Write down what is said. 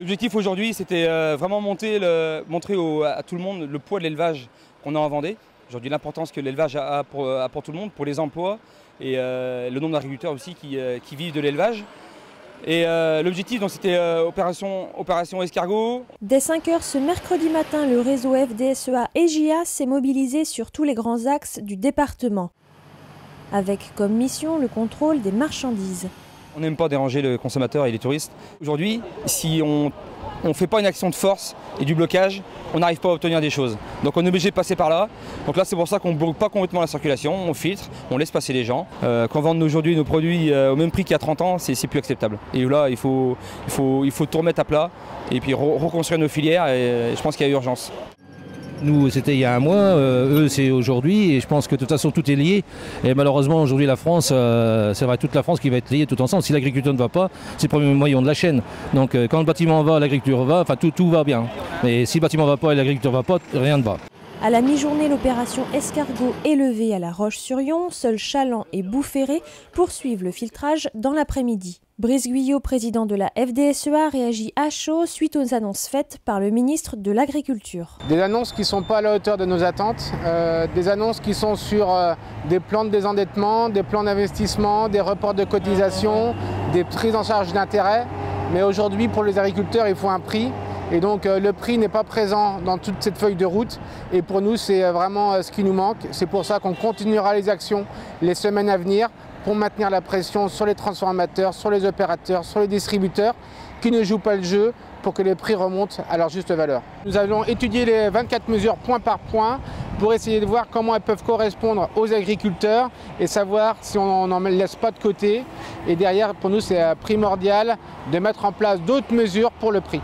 L'objectif aujourd'hui, c'était vraiment montrer à tout le monde le poids de l'élevage qu'on a en Vendée. Aujourd'hui, l'importance que l'élevage a pour tout le monde, pour les emplois et le nombre d'agriculteurs aussi qui vivent de l'élevage. Et l'objectif, c'était opération escargot. Dès 5 h ce mercredi matin, le réseau FDSEA EGIA s'est mobilisé sur tous les grands axes du département, avec comme mission le contrôle des marchandises. On n'aime pas déranger le consommateur et les touristes. Aujourd'hui, si on ne fait pas une action de force et du blocage, on n'arrive pas à obtenir des choses. Donc on est obligé de passer par là. Donc là, c'est pour ça qu'on ne bloque pas complètement la circulation, on filtre, on laisse passer les gens. Qu'on vende aujourd'hui nos produits au même prix qu'il y a 30 ans, c'est plus acceptable. Et là, il faut tout remettre à plat et puis reconstruire nos filières et je pense qu'il y a urgence. Nous, c'était il y a un mois, eux, c'est aujourd'hui, et je pense que de toute façon, tout est lié. Et malheureusement, aujourd'hui, la France, c'est vrai, toute la France qui va être liée tout ensemble. Si l'agriculture ne va pas, c'est le premier maillon de la chaîne. Donc, quand le bâtiment va, l'agriculture va, enfin, tout va bien. Mais si le bâtiment ne va pas et l'agriculture ne va pas, rien ne va. À la mi-journée, l'opération escargot est levée à La Roche-sur-Yon. Seuls Chaland et Bouferré poursuivent le filtrage dans l'après-midi. Brice Guyot, président de la FDSEA, réagit à chaud suite aux annonces faites par le ministre de l'Agriculture. Des annonces qui ne sont pas à la hauteur de nos attentes, des annonces qui sont sur des plans de désendettement, des plans d'investissement, des reports de cotisation, des prises en charge d'intérêts. Mais aujourd'hui, pour les agriculteurs, il faut un prix. Et donc le prix n'est pas présent dans toute cette feuille de route. Et pour nous, c'est vraiment ce qui nous manque. C'est pour ça qu'on continuera les actions les semaines à venir pour maintenir la pression sur les transformateurs, sur les opérateurs, sur les distributeurs qui ne jouent pas le jeu pour que les prix remontent à leur juste valeur. Nous allons étudier les 24 mesures point par point pour essayer de voir comment elles peuvent correspondre aux agriculteurs et savoir si on n'en laisse pas de côté. Et derrière, pour nous, c'est primordial de mettre en place d'autres mesures pour le prix.